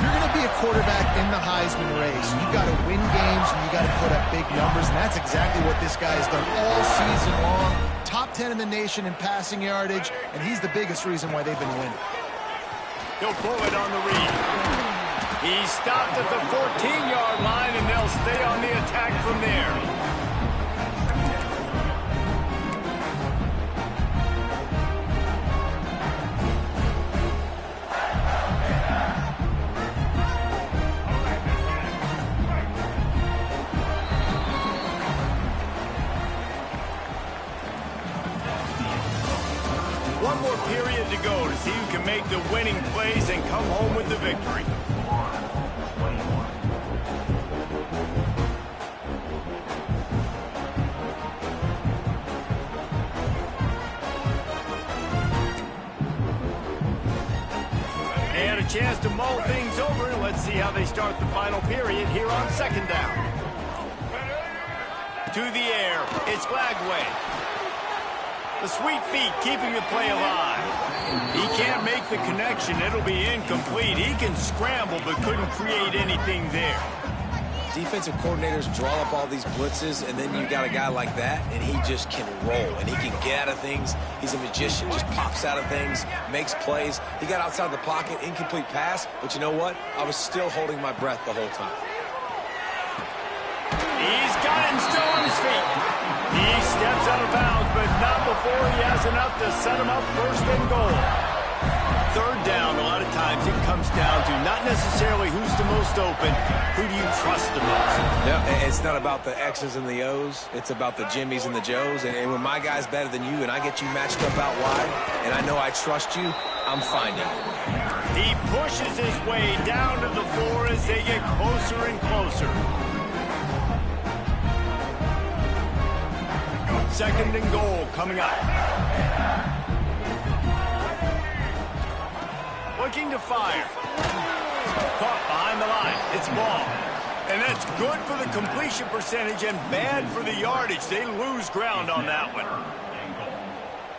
Speaker 3: You're going to be a quarterback in the Heisman race. You've got to win games, and you've got to put up big numbers, and that's exactly what this guy has done all season long. Top 10 in the nation in passing yardage, and he's the biggest reason why they've been winning.
Speaker 1: He'll pull it on the read. He stopped at the 14-yard line, and they'll stay on the attack from there. One more period to go to see who can make the winning plays and come home with the victory. They had a chance to mull things over, and let's see how they start the final period here on 2nd down. To the air, it's Lagway. The sweet feet keeping the play alive. He can't make the connection. It'll be incomplete. He can scramble, but couldn't create anything there.
Speaker 2: Defensive coordinators draw up all these blitzes, and then you got a guy like that, and he just can roll, and he can get out of things. He's a magician, just pops out of things, makes plays. He got outside the pocket, incomplete pass, but you know what? I was still holding my breath the whole time.
Speaker 1: He's got him still on his feet. He steps out of bounds, but not before he has enough to set him up 1st and goal. 3rd down, a lot of times it comes down to not necessarily who's the most open, who do you trust the most?
Speaker 2: Yeah, it's not about the X's and the O's. It's about the Jimmys and the Joes. And when my guy's better than you and I get you matched up out wide, and I know I trust you, I'm finding it.
Speaker 1: He pushes his way down to the floor as they get closer and closer. 2nd and goal coming up. Looking to fire. Caught behind the line. It's ball. And that's good for the completion percentage and bad for the yardage. They lose ground on that one.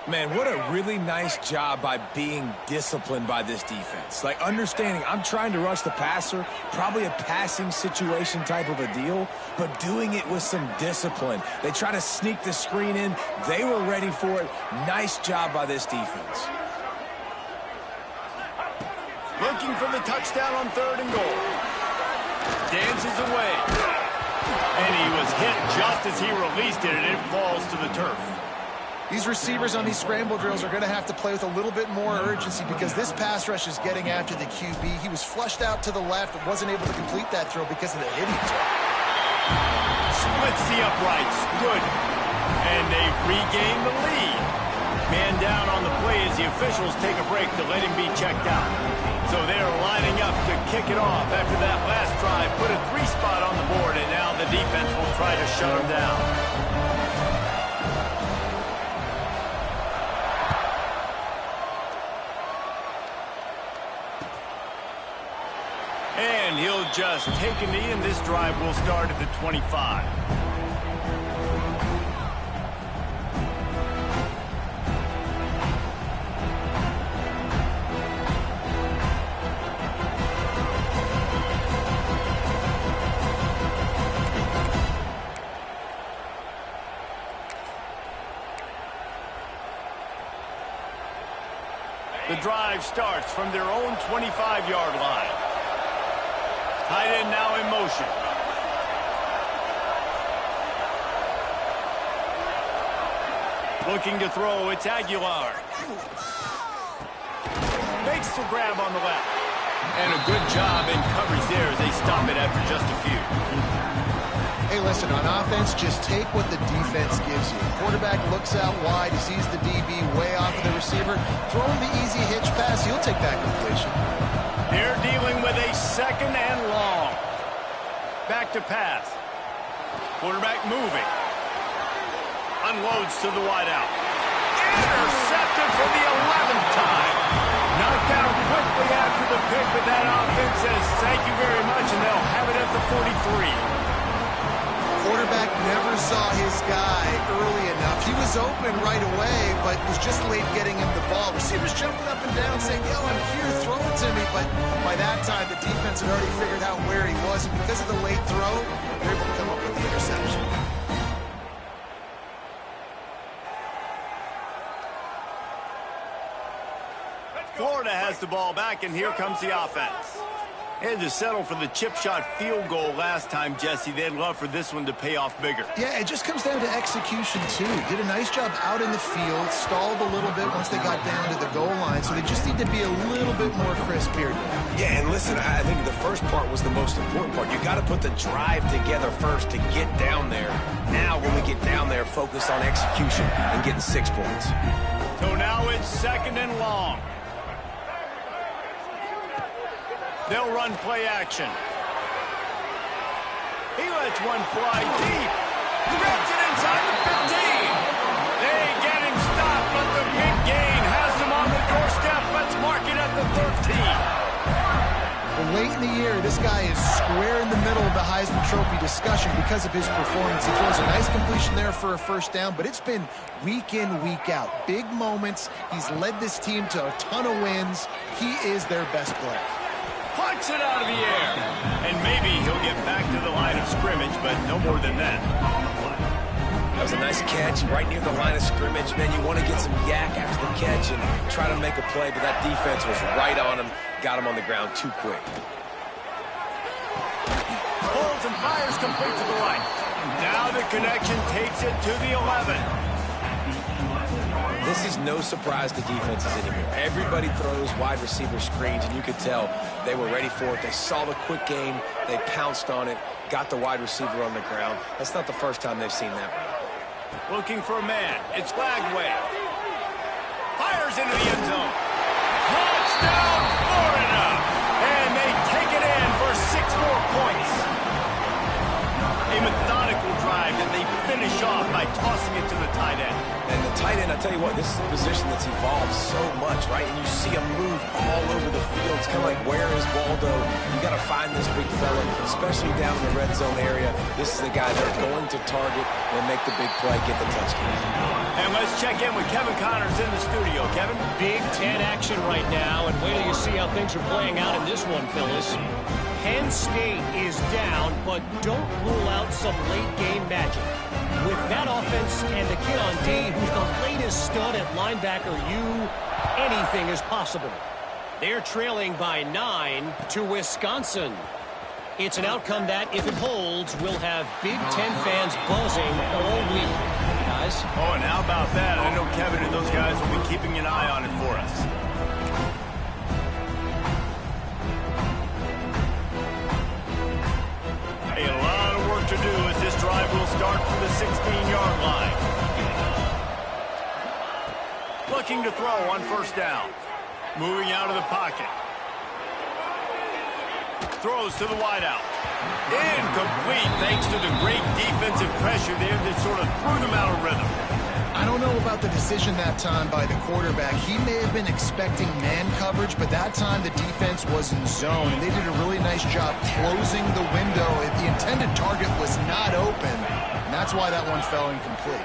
Speaker 2: Man, what a really nice job by being disciplined by this defense. Like, understanding I'm trying to rush the passer, probably a passing situation type of a deal, but doing it with some discipline. They try to sneak the screen in. They were ready for it. Nice job by this defense.
Speaker 1: Looking for the touchdown on 3rd and goal. Dances away. And he was hit just as he released it, and it falls to the turf.
Speaker 3: These receivers on these scramble drills are going to have to play with a little bit more urgency because this pass rush is getting after the QB. He was flushed out to the left and wasn't able to complete that throw because of the hit he took.
Speaker 1: Splits the uprights. Good. And they've regained the lead. Man down on the play as the officials take a break to let him be checked out. So they're lining up to kick it off after that last drive. Put a 3-spot on the board, and now the defense will try to shut him down. And he'll just take a knee, and this drive will start at the 25. The drive starts from their own 25-yard line. Tight end now in motion. Looking to throw, it's Aguilar. Makes the grab on the left. And a good job in coverage there as they stop it after just a few.
Speaker 3: Hey, listen, on offense, just take what the defense gives you. Quarterback looks out wide. He sees the DB way off of the receiver. Throw him the easy hitch pass. He'll take that completion.
Speaker 1: They're dealing with a 2nd and long. Back to pass. Quarterback moving. Unloads to the wideout. Intercepted for the 11th time. Knocked down quickly after the pick, but that offense says thank you very much, and they'll have it at the 43.
Speaker 3: Quarterback never saw his guy early enough. He was open right away, but was just late getting him the ball. Receivers jumping up and down saying, yo, I'm here, throw it to me. But by that time, the defense had already figured out where he was. And because of the late throw, they were able to come up with the interception.
Speaker 1: Florida has the ball back, and here comes the offense. Had to settle for the chip shot field goal last time, Jesse. They'd love for this one to pay off bigger.
Speaker 3: Yeah, it just comes down to execution, too. Did a nice job out in the field, stalled a little bit once they got down to the goal line, so they just need to be a little bit more crisp here.
Speaker 2: Yeah, and listen, I think the first part was the most important part. You got to put the drive together first to get down there. Now, when we get down there, focus on execution and getting 6 points.
Speaker 1: So now it's 2nd and long. They'll run play action. He lets one fly deep. Grabs it inside the 15. They get him stopped, but the big gain has him on the doorstep. Let's mark it at the 13.
Speaker 3: Well, late in the year, this guy is square in the middle of the Heisman Trophy discussion because of his performance. He throws a nice completion there for a 1st down, but it's been week in, week out. Big moments. He's led this team to a ton of wins. He is their best player.
Speaker 1: Punts it out of the air. And maybe he'll get back to the line of scrimmage, but no more than that.
Speaker 2: That was a nice catch right near the line of scrimmage. Man, you want to get some yak after the catch and try to make a play, but that defense was right on him. Got him on the ground too quick.
Speaker 1: Pulls and fires complete to the right. Now the connection takes it to the 11.
Speaker 2: This is no surprise to defenses anymore. Everybody throws wide receiver screens, and you could tell they were ready for it. They saw the quick game. They pounced on it, got the wide receiver on the ground. That's not the first time they've seen that one.
Speaker 1: Looking for a man. It's Flagway. Fires into the end zone. Touchdown, Florida! And they take it in for 6 more points. A methodical drive, and they finish off by tossing it to the tight end.
Speaker 2: And the tight end, I tell you what, this is a position that's evolved so much, right? And you see him move all over the field. It's kind of like, where is Waldo? You got to find this big fella, especially down in the red zone area. This is the guy they're going to target and make the big play, get the touchdown.
Speaker 1: And let's check in with Kevin Connors in the studio. Kevin?
Speaker 4: Big Ten action right now, and wait till you see how things are playing out in this one, Phyllis. Penn State is down, but don't rule out some late-game magic. With that offense and the kid on D, who's the latest stud at linebacker, anything is possible. They're trailing by 9 to Wisconsin. It's an outcome that, if it holds, will have Big Ten fans buzzing all week. Guys?
Speaker 1: Oh, and how about that? I know Kevin and those guys will be keeping an eye on it for us. A lot of work to do as this drive will start from the 16-yard line. Looking to throw on first down. Moving out of the pocket. Throws to the wideout. Incomplete thanks to the great defensive pressure there that sort of threw them out of rhythm.
Speaker 3: I don't know about the decision that time by the quarterback. He may have been expecting man coverage, but that time the defense was in zone, and they did a really nice job closing the window. The intended target was not open, and that's why that one fell incomplete.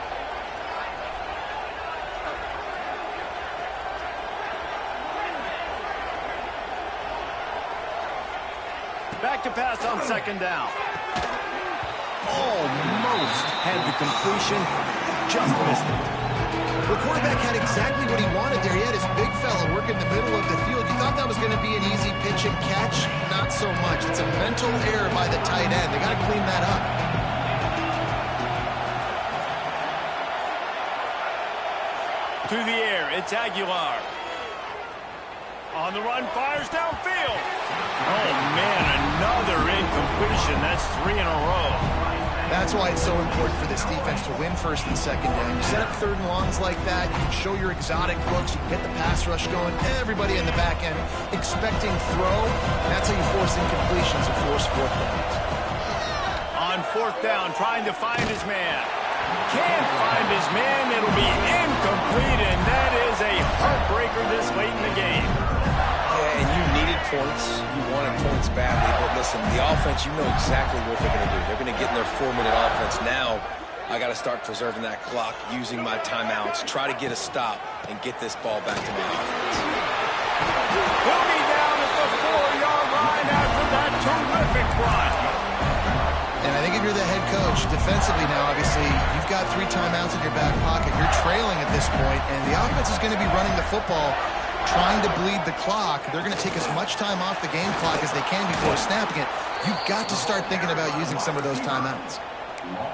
Speaker 1: Back to pass on second down. Almost had the completion, just missed it.
Speaker 3: The quarterback had exactly what he wanted there. He had his big fella work in the middle of the field. You thought that was going to be an easy pitch and catch? Not so much. It's a mental error by the tight end. They got to clean that up.
Speaker 1: To the air, it's Aguilar. On the run, fires downfield. Oh, man, another incompletion. That's 3 in a row.
Speaker 3: That's why it's so important for this defense to win first and second down. You set up third and longs like that, you can show your exotic looks, you can get the pass rush going, everybody in the back end expecting throw. That's how you force incompletions and force fourth downs.
Speaker 1: On fourth down, trying to find his man. Can't find his man. It'll be incomplete, and that is a heartbreaker this late in the game.
Speaker 2: Yeah, and you needed points. You wanted points badly. But listen, the offense, you know exactly what they're going to do. They're going to get in their 4-minute offense. Now, I got to start preserving that clock, using my timeouts, try to get a stop, and get this ball back to my offense.
Speaker 1: He'll be down at the 4-yard line after that terrific run.
Speaker 3: And I think if you're the head coach, defensively now, obviously, you've got 3 timeouts in your back pocket. You're trailing at this point, and the offense is going to be running the football, trying to bleed the clock. They're going to take as much time off the game clock as they can before snapping it. You've got to start thinking about using some of those timeouts.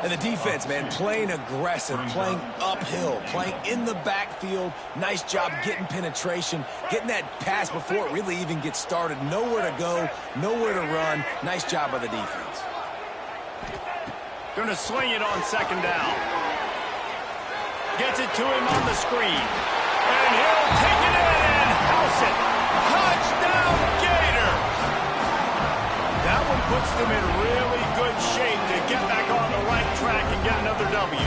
Speaker 2: And the defense, man, playing aggressive, playing uphill, playing in the backfield. Nice job getting penetration, getting that pass before it really even gets started. Nowhere to go, nowhere to run. Nice job by the defense.
Speaker 1: Going to swing it on second down. Gets it to him on the screen. And he'll take it in and house it. Touchdown, Gator! That one puts them in really good shape to get back on the right track and get another W.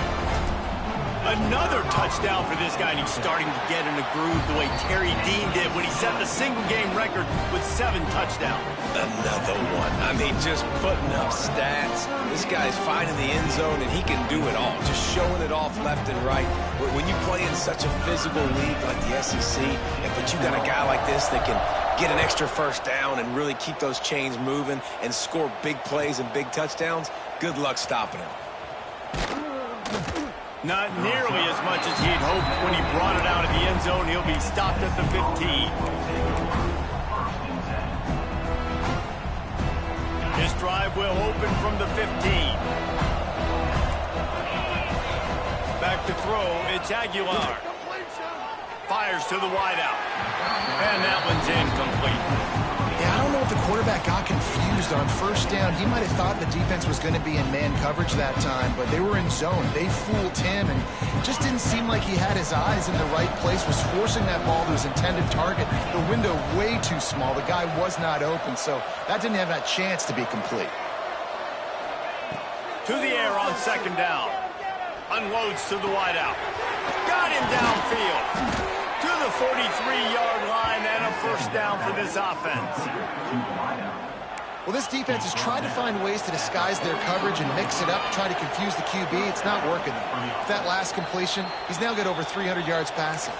Speaker 1: Another touchdown for this guy, and he's starting to get in a groove the way Terry Dean did when he set the single-game record with 7 touchdowns.
Speaker 2: Another one. I mean, just putting up stats. This guy's finding the end zone, and he can do it all. Just showing it off left and right. When you play in such a physical league like the SEC, but you got a guy like this that can get an extra first down and really keep those chains moving and score big plays and big touchdowns, good luck stopping him.
Speaker 1: Not nearly as much as he'd hoped when he brought it out of the end zone. He'll be stopped at the 15. This drive will open from the 15. Back to throw, it's Aguilar. Fires to the wideout. And that one's incomplete.
Speaker 3: Yeah, I don't know if the quarterback got confused on first down. He might have thought the defense was going to be in man coverage that time, but they were in zone. They fooled him, and it just didn't seem like he had his eyes in the right place, was forcing that ball to his intended target. The window way too small. The guy was not open, so that didn't have that chance to be complete.
Speaker 1: To the air on second down. Unloads to the wideout. Got him downfield. To the 43-yard line and a first down for this offense.
Speaker 3: Well, this defense has tried to find ways to disguise their coverage and mix it up, try to confuse the QB. It's not working. With that last completion, he's now got over 300 yards passing.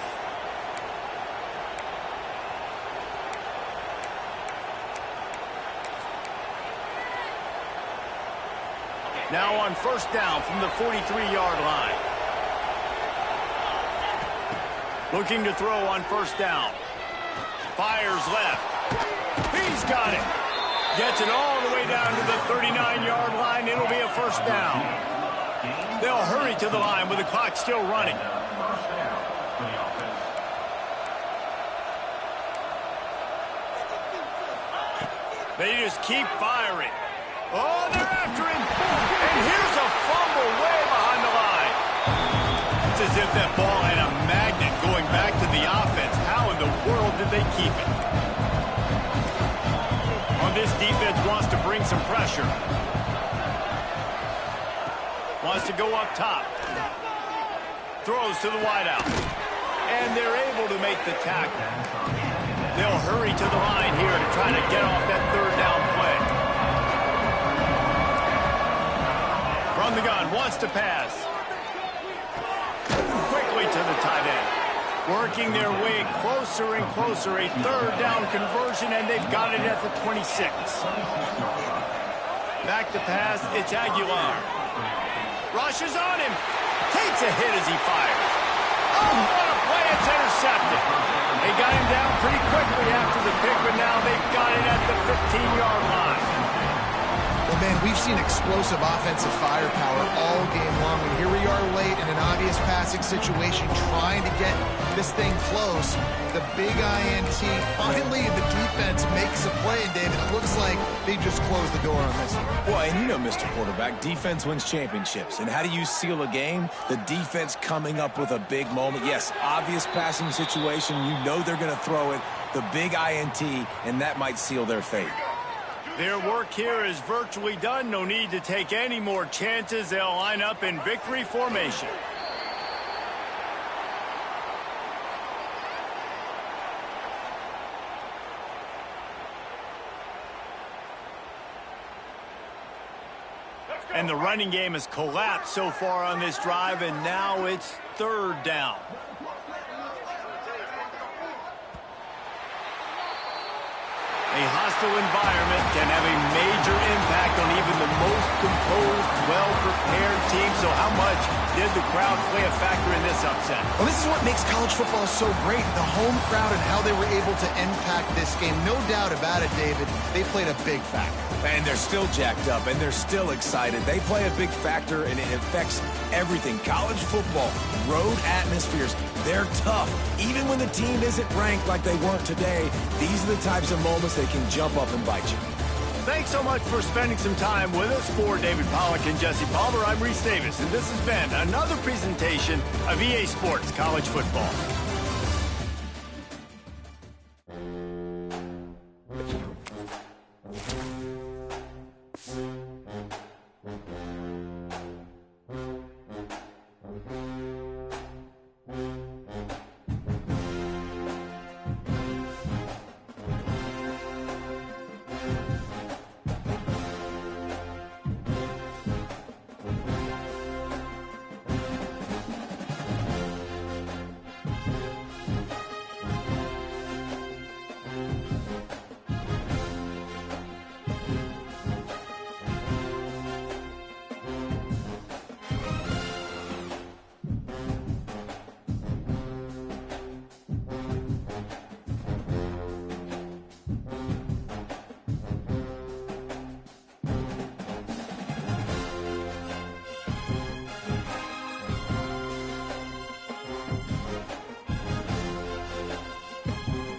Speaker 1: Now on first down from the 43-yard line. Looking to throw on first down. Fires left. He's got it. Gets it all the way down to the 39-yard line. It'll be a first down. They'll hurry to the line with the clock still running. They just keep firing. Oh, they're after him. And here's a fumble way behind the line. It's as if that ball had a magnet going back to the offense. How in the world did they keep it? On this defense wants to bring some pressure. Wants to go up top. Throws to the wideout. And they're able to make the tackle. They'll hurry to the line here to try to get off that third down play. From the gun, wants to pass. Quickly to the tight end. Working their way closer and closer. A third down conversion, and they've got it at the 26. Back to pass, it's Aguilar. Rushes on him. Takes a hit as he fires. Oh, what a play. It's intercepted. They got him down pretty quickly after the pick, but now they've got it at the 15-yard line.
Speaker 3: Well, man, we've seen explosive offensive firepower all game long, and here we are late in an obvious passing situation trying to get this thing close. The big INT, finally the defense makes a play, and David, it looks like they just closed the door on this one.
Speaker 2: Well, and you know, Mr. Quarterback, defense wins championships. And how do you seal a game? The defense coming up with a big moment. Yes, obvious passing situation. You know they're going to throw it. The big INT, and that might seal their fate.
Speaker 1: Their work here is virtually done. No need to take any more chances. They'll line up in victory formation. And the running game has collapsed so far on this drive, and now it's third down. A hostile environment can have a major impact on even the most composed, well-prepared team. So how much did the crowd play a factor in this upset?
Speaker 3: Well, this is what makes college football so great, the home crowd and how they were able to impact this game. No doubt about it, David. They played a big factor.
Speaker 2: And they're still jacked up, and they're still excited. They play a big factor, and it affects everything. College football, road atmospheres, they're tough. Even when the team isn't ranked like they weren't today, these are the types of moments they can jump up and bite you.
Speaker 1: Thanks so much for spending some time with us. For David Pollack and Jesse Palmer, I'm Reese Davis, and this has been another presentation of EA Sports College Football.